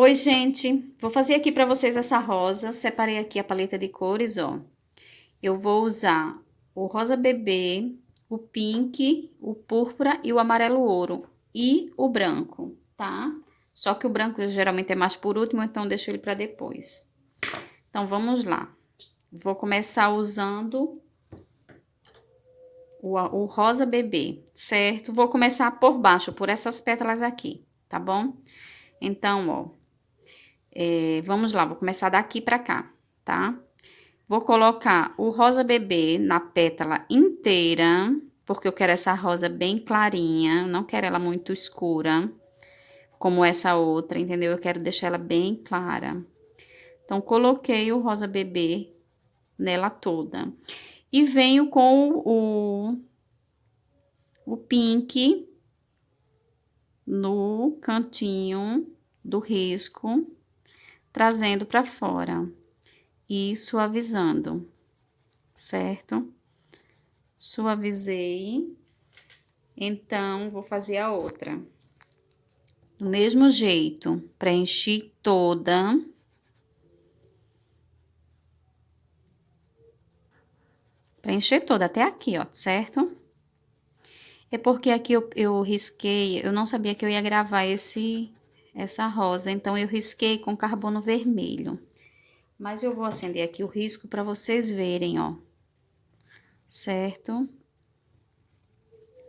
Oi, gente. Vou fazer aqui pra vocês essa rosa. Separei aqui a paleta de cores, ó. Eu vou usar o rosa bebê, o pink, o púrpura e o amarelo ouro. E o branco, tá? Só que o branco geralmente é mais por último, então deixo ele pra depois. Então, vamos lá. Vou começar usando o rosa bebê, certo? Vou começar por baixo, por essas pétalas aqui, tá bom? Então, ó. Vamos lá, vou começar daqui pra cá, tá? Vou colocar o rosa bebê na pétala inteira, porque eu quero essa rosa bem clarinha, não quero ela muito escura, como essa outra, entendeu? Eu quero deixar ela bem clara. Então, coloquei o rosa bebê nela toda. E venho com o pink no cantinho do risco, trazendo pra fora. E suavizando, certo? Suavizei. Então, vou fazer a outra. Do mesmo jeito, preenchi toda. Preencher toda até aqui, ó, certo? É porque aqui eu risquei, eu não sabia que eu ia gravar essa rosa, então eu risquei com carbono vermelho. Mas eu vou acender aqui o risco para vocês verem, ó. Certo?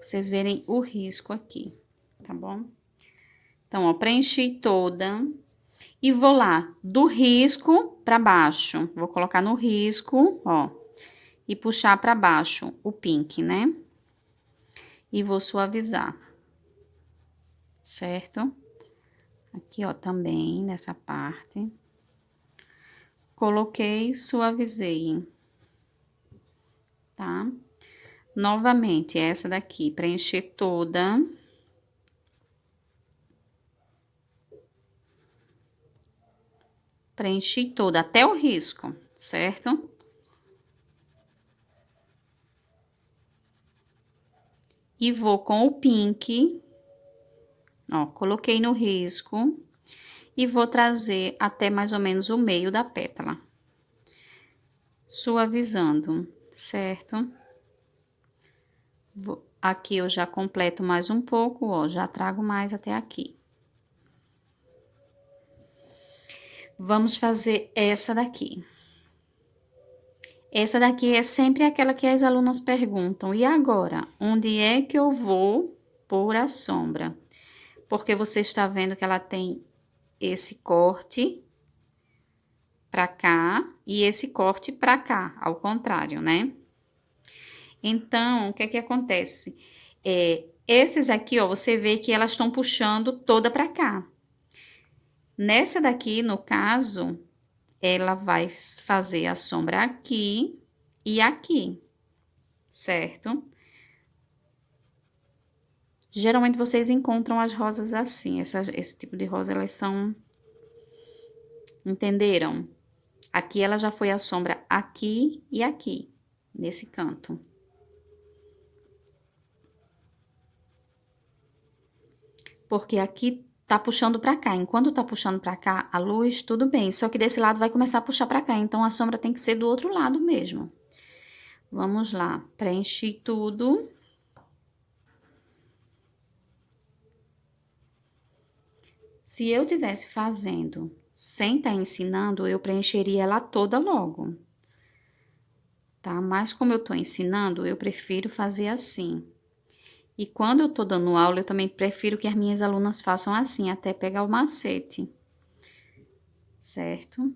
Vocês verem o risco aqui, tá bom? Então, ó, preenchi toda e vou lá do risco para baixo. Vou colocar no risco, ó, e puxar para baixo o pink, né? E vou suavizar, certo? Aqui, ó, também nessa parte. Coloquei, suavizei, tá? Novamente, essa daqui, preencher toda. Preenchi toda, até o risco, certo? E vou com o pink, ó, coloquei no risco e vou trazer até mais ou menos o meio da pétala. Suavizando, certo? Aqui eu já completo mais um pouco, ó, já trago mais até aqui. Vamos fazer essa daqui. Essa daqui é sempre aquela que as alunas perguntam: e agora? Onde é que eu vou pôr a sombra? Porque você está vendo que ela tem esse corte pra cá e esse corte pra cá, ao contrário, né? Então, o que é que acontece? Esses aqui, ó, você vê que elas estão puxando toda pra cá. Nessa daqui, no caso, ela vai fazer a sombra aqui e aqui, certo? Geralmente vocês encontram as rosas assim, esse tipo de rosa, elas são... Entenderam? Aqui ela já foi a sombra aqui e aqui, nesse canto. Porque aqui tá puxando pra cá. Enquanto tá puxando pra cá, a luz, tudo bem. Só que desse lado vai começar a puxar pra cá. Então, a sombra tem que ser do outro lado mesmo. Vamos lá. Preenchi tudo. Se eu tivesse fazendo sem estar ensinando, eu preencheria ela toda logo. Tá? Mas como eu tô ensinando, eu prefiro fazer assim. E quando eu tô dando aula, eu também prefiro que as minhas alunas façam assim, até pegar o macete. Certo?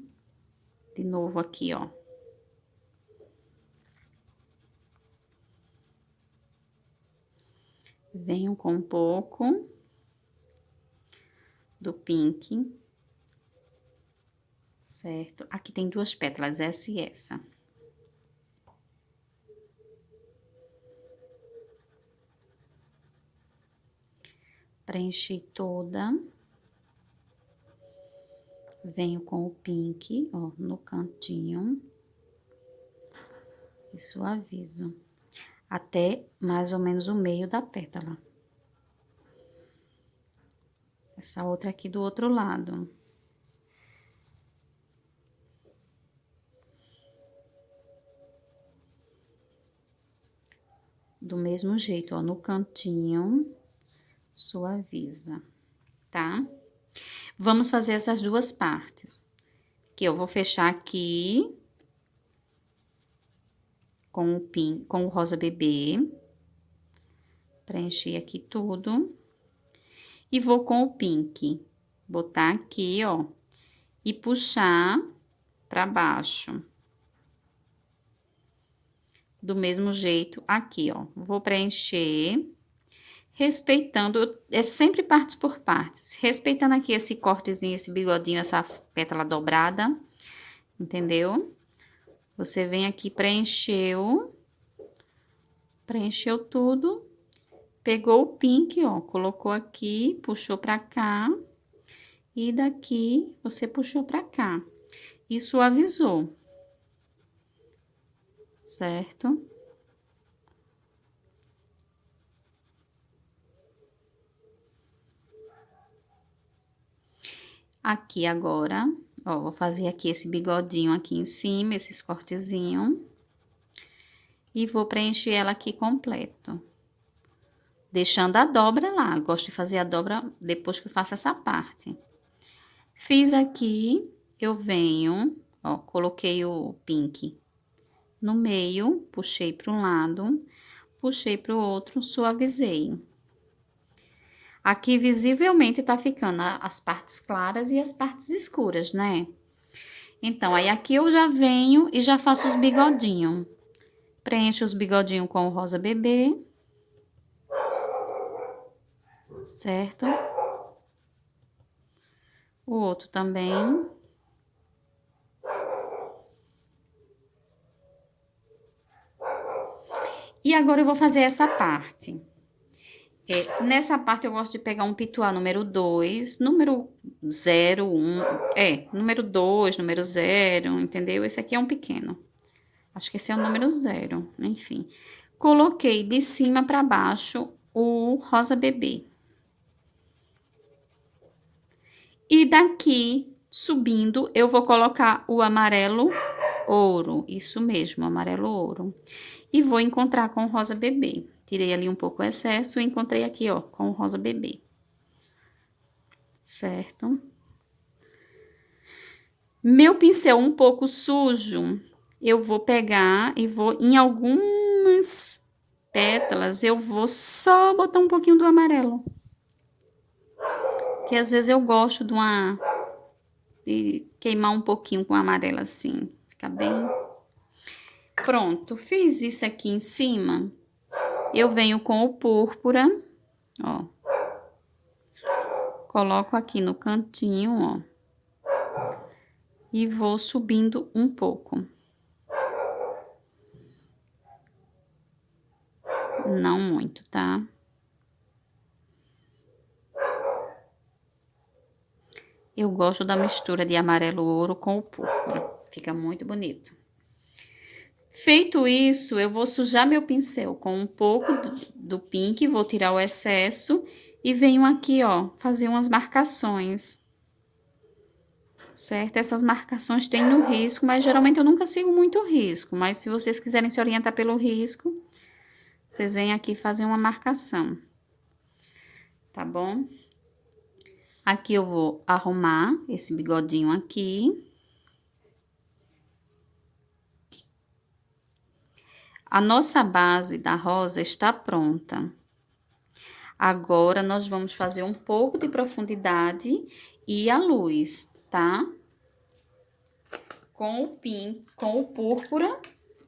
De novo aqui, ó. Venho com um pouco do pink, certo? Aqui tem duas pétalas, essa e essa. Preenchi toda. Venho com o pink, ó, no cantinho. E suavizo. Até mais ou menos o meio da pétala. Essa outra aqui do outro lado. Do mesmo jeito, ó, no cantinho, suaviza, tá? Vamos fazer essas duas partes. Que eu vou fechar aqui com o rosa bebê. Preencher aqui tudo. E vou com o pink. Botar aqui, ó. E puxar pra baixo. Do mesmo jeito aqui, ó. Vou preencher, respeitando, é sempre partes por partes. Respeitando aqui esse cortezinho, esse bigodinho, essa pétala dobrada, entendeu? Você vem aqui, preencheu tudo, pegou o pink, ó, colocou aqui, puxou pra cá, e daqui você puxou pra cá, e suavizou. Certo? Aqui agora, ó, vou fazer aqui esse bigodinho aqui em cima, esses cortezinhos. E vou preencher ela aqui completo. Deixando a dobra lá, eu gosto de fazer a dobra depois que eu faço essa parte. Fiz aqui, eu venho, ó, coloquei o pink no meio, puxei para um lado, puxei para o outro, suavizei. Aqui, visivelmente, tá ficando as partes claras e as partes escuras, né? Então, aí aqui eu já venho e já faço os bigodinhos. Preencho os bigodinhos com o rosa bebê. Certo? O outro também. E agora eu vou fazer essa parte. Nessa parte eu gosto de pegar um pituá número 2, número 0, 1, número 2, número 0, entendeu? Esse aqui é um pequeno. Acho que esse é o número 0, enfim. Coloquei de cima para baixo o rosa bebê. E daqui, subindo, eu vou colocar o amarelo ouro, isso mesmo, amarelo ouro. E vou encontrar com o rosa bebê. Tirei ali um pouco o excesso e encontrei aqui, ó, com o rosa bebê. Certo? Meu pincel um pouco sujo, eu vou pegar e vou, em algumas pétalas, eu vou só botar um pouquinho do amarelo. Que às vezes eu gosto de queimar um pouquinho com amarelo assim, fica bem... Pronto, fiz isso aqui em cima. Eu venho com o púrpura, ó. Coloco aqui no cantinho, ó. E vou subindo um pouco. Não muito, tá? Eu gosto da mistura de amarelo ouro com o púrpura. Fica muito bonito. Feito isso, eu vou sujar meu pincel com um pouco do pink, vou tirar o excesso e venho aqui, ó, fazer umas marcações. Certo? Essas marcações tem no risco, mas geralmente eu nunca sigo muito o risco. Mas se vocês quiserem se orientar pelo risco, vocês vêm aqui fazer uma marcação. Tá bom? Aqui eu vou arrumar esse bigodinho aqui. A nossa base da rosa está pronta. Agora, nós vamos fazer um pouco de profundidade e a luz, tá? Com o púrpura,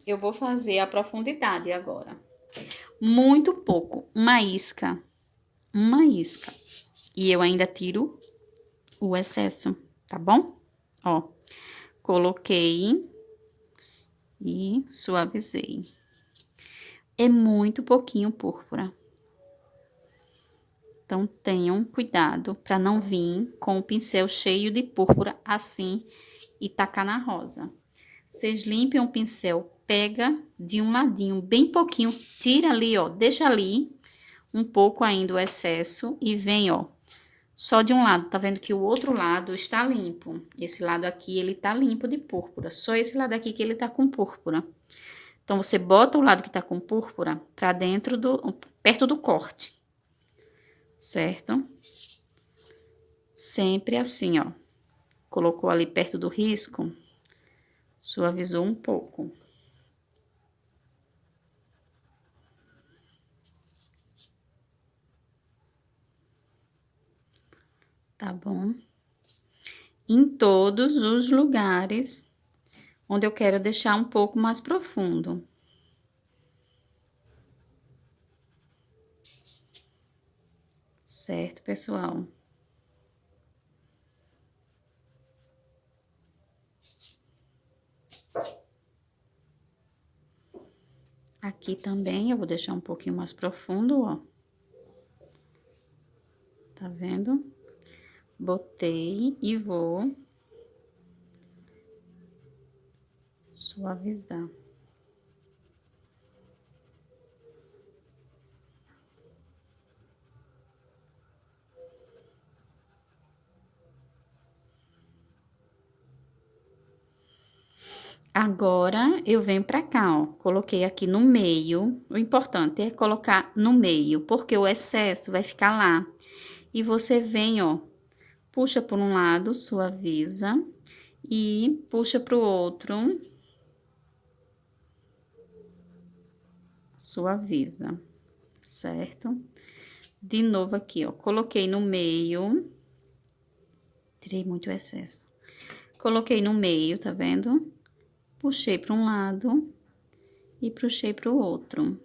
eu vou fazer a profundidade agora. Muito pouco, uma isca. E eu ainda tiro o excesso, tá bom? Ó, coloquei e suavizei. É muito pouquinho púrpura. Então, tenham cuidado para não vir com o pincel cheio de púrpura assim e tacar na rosa. Vocês limpem o pincel, pega de um ladinho, bem pouquinho, tira ali, ó, deixa ali um pouco ainda o excesso e vem, ó, só de um lado. Tá vendo que o outro lado está limpo. Esse lado aqui, ele tá limpo de púrpura. Só esse lado aqui que ele tá com púrpura. Então, você bota o lado que tá com púrpura pra dentro perto do corte, certo? Sempre assim, ó. Colocou ali perto do risco, suavizou um pouco. Tá bom? Em todos os lugares onde eu quero deixar um pouco mais profundo. Certo, pessoal? Aqui também eu vou deixar um pouquinho mais profundo, ó. Tá vendo? Botei e vou suavizar. Agora, eu venho pra cá, ó, coloquei aqui no meio. O importante é colocar no meio, porque o excesso vai ficar lá. E você vem, ó, puxa por um lado, suaviza, e puxa pro outro, suaviza, certo? De novo aqui, ó, coloquei no meio, tirei muito excesso. Coloquei no meio, tá vendo? Puxei para um lado e puxei para o outro.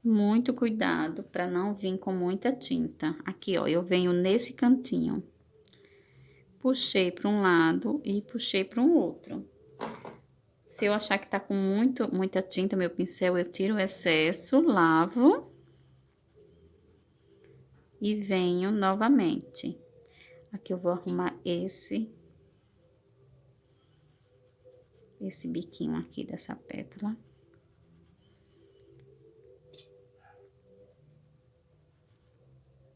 Muito cuidado para não vir com muita tinta. Aqui, ó, eu venho nesse cantinho. Puxei para um lado e puxei para um outro. Se eu achar que tá com muita tinta, meu pincel, eu tiro o excesso, lavo e venho novamente. Aqui eu vou arrumar esse biquinho aqui dessa pétala.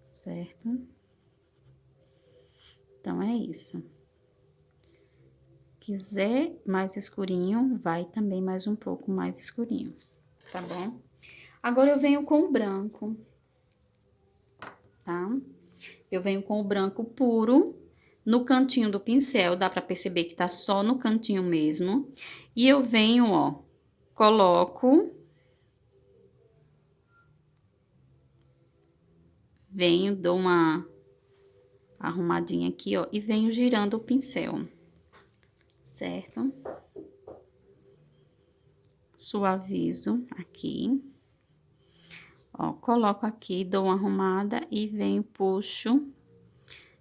Certo? Então, é isso. Quiser mais escurinho, vai também mais um pouco mais escurinho, tá bom? Agora, eu venho com o branco, tá? Eu venho com o branco puro no cantinho do pincel, dá pra perceber que tá só no cantinho mesmo. E eu venho, ó, coloco... Venho, dou uma arrumadinha aqui, ó, e venho girando o pincel, certo? Suavizo aqui. Ó, coloco aqui, dou uma arrumada e venho, puxo,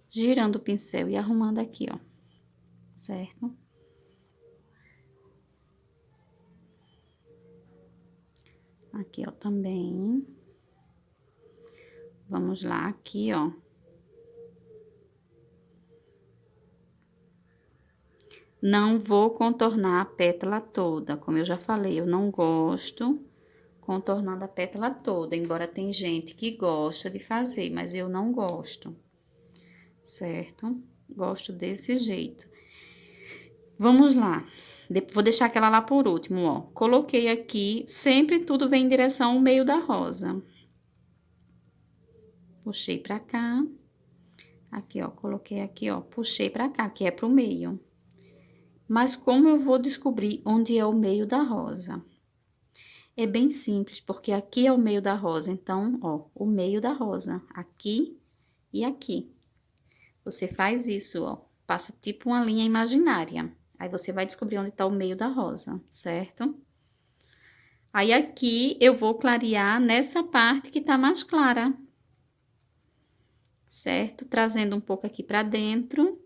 girando o pincel e arrumando aqui, ó, certo? Aqui, ó, também. Vamos lá, aqui, ó. Não vou contornar a pétala toda, como eu já falei, eu não gosto contornando a pétala toda, embora tem gente que gosta de fazer, mas eu não gosto, certo? Gosto desse jeito. Vamos lá, vou deixar aquela lá por último, ó. Coloquei aqui, sempre tudo vem em direção ao meio da rosa. Puxei pra cá, aqui, ó, coloquei aqui, ó, puxei pra cá, que é pro meio. Mas como eu vou descobrir onde é o meio da rosa? É bem simples, porque aqui é o meio da rosa, então, ó, o meio da rosa, aqui e aqui. Você faz isso, ó, passa tipo uma linha imaginária. Aí, você vai descobrir onde tá o meio da rosa, certo? Aí, aqui, eu vou clarear nessa parte que tá mais clara. Certo? Trazendo um pouco aqui pra dentro,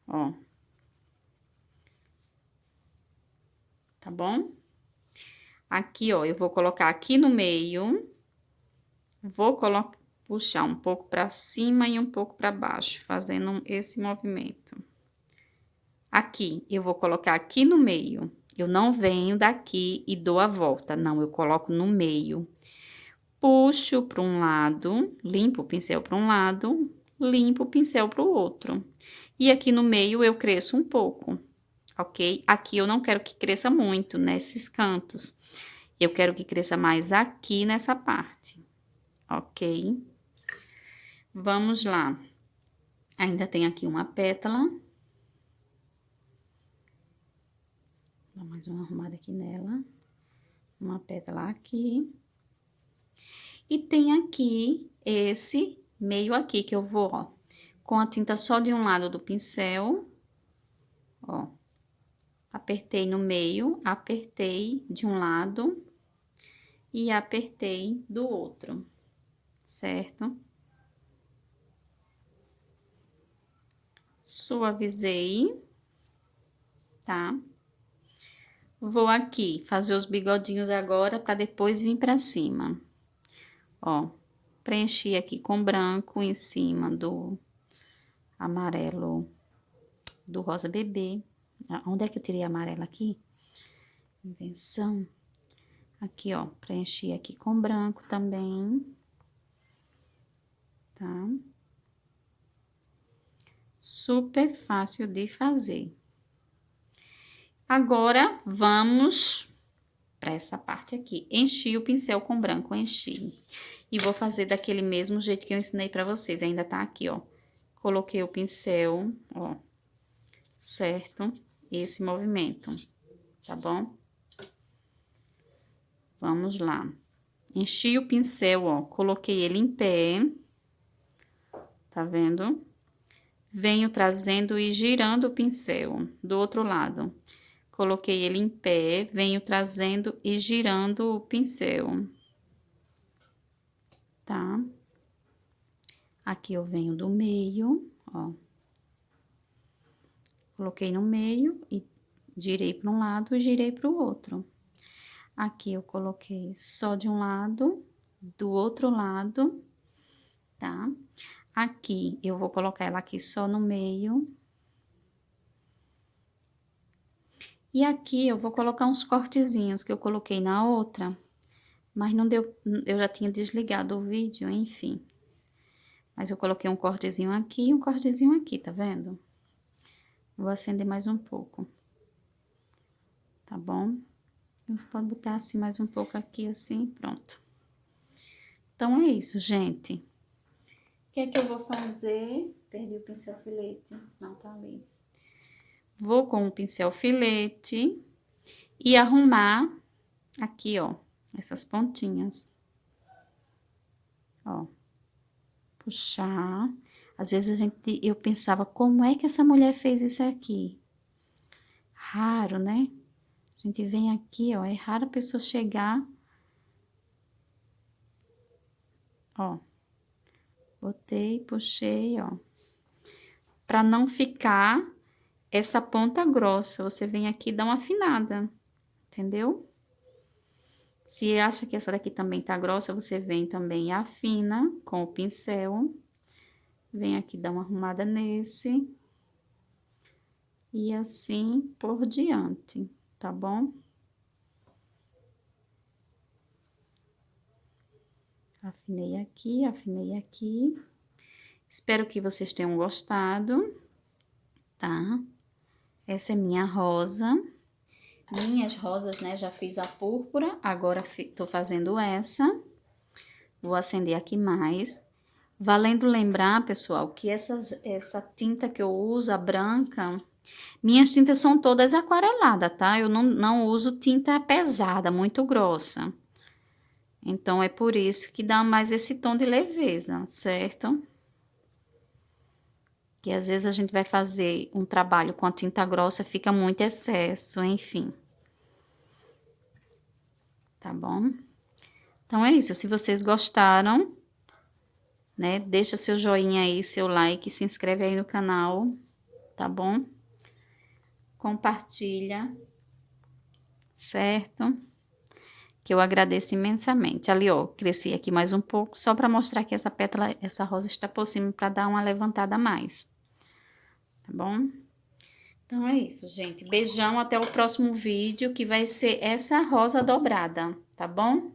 ó. Tá bom? Aqui, ó, eu vou colocar aqui no meio, vou puxar um pouco pra cima e um pouco pra baixo, fazendo esse movimento. Aqui, eu vou colocar aqui no meio, eu não venho daqui e dou a volta, não, eu coloco no meio. Puxo para um lado, limpo o pincel para um lado, limpo o pincel para o outro. E aqui no meio eu cresço um pouco. ok? Aqui eu não quero que cresça muito nesses cantos. Eu quero que cresça mais aqui nessa parte, ok? Vamos lá. Ainda tem aqui uma pétala. Dá mais uma arrumada aqui nela. Uma pétala aqui. E tem aqui esse meio aqui que eu vou, ó, com a tinta só de um lado do pincel, ó. Apertei no meio, apertei de um lado e apertei do outro, certo? Suavizei, tá? Vou aqui fazer os bigodinhos agora para depois vir para cima. Ó, preenchi aqui com branco em cima do amarelo do rosa bebê. Onde é que eu tirei amarelo aqui? Invenção. Aqui, ó, preenchi aqui com branco também. Tá? Super fácil de fazer. Agora, vamos para essa parte aqui. Enchi o pincel com branco, enchi. E vou fazer daquele mesmo jeito que eu ensinei pra vocês. Ainda tá aqui, ó. Coloquei o pincel, ó. Certo? Esse movimento, tá bom? Vamos lá. Enchi o pincel, ó. Coloquei ele em pé. Tá vendo? Venho trazendo e girando o pincel do outro lado. Coloquei ele em pé, venho trazendo e girando o pincel. Tá? Aqui eu venho do meio, ó. Coloquei no meio e girei para um lado e girei para o outro. Aqui eu coloquei só de um lado, do outro lado, tá? Aqui eu vou colocar ela aqui só no meio. E aqui eu vou colocar uns cortezinhos que eu coloquei na outra, mas não deu, eu já tinha desligado o vídeo, enfim. Mas eu coloquei um cortezinho aqui e um cortezinho aqui, tá vendo? Vou acender mais um pouco. Tá bom? Você pode botar assim mais um pouco aqui, assim, pronto. Então, é isso, gente. O que é que eu vou fazer? Perdi o pincel filete. Não, tá ali. Vou com o pincel filete e arrumar aqui, ó, essas pontinhas. Ó. Puxar. Às vezes eu pensava, como é que essa mulher fez isso aqui? Raro, né? A gente vem aqui, ó, é raro a pessoa chegar. Ó. Botei, puxei, ó. Pra não ficar essa ponta grossa, você vem aqui e dá uma afinada, entendeu? Se acha que essa daqui também tá grossa, você vem também e afina com o pincel. Vem aqui dar uma arrumada nesse. E assim por diante, tá bom? Afinei aqui, afinei aqui. Espero que vocês tenham gostado, tá? Essa é minha rosa. Minhas rosas, né? Já fiz a púrpura, agora tô fazendo essa. Vou acender aqui mais. Valendo lembrar, pessoal, que essa tinta que eu uso, a branca, minhas tintas são todas aquareladas, tá? Eu não uso tinta pesada, muito grossa. Então, é por isso que dá mais esse tom de leveza, certo? Que às vezes a gente vai fazer um trabalho com a tinta grossa, fica muito excesso, enfim. Tá bom? Então, é isso. Se vocês gostaram, né? Deixa seu joinha aí, seu like, se inscreve aí no canal, tá bom? Compartilha, certo? Que eu agradeço imensamente. Ali, ó, cresci aqui mais um pouco, só para mostrar que essa pétala, essa rosa está por cima, para dar uma levantada a mais. Tá bom? Então, é isso, gente. Beijão, até o próximo vídeo, que vai ser essa rosa dobrada, tá bom?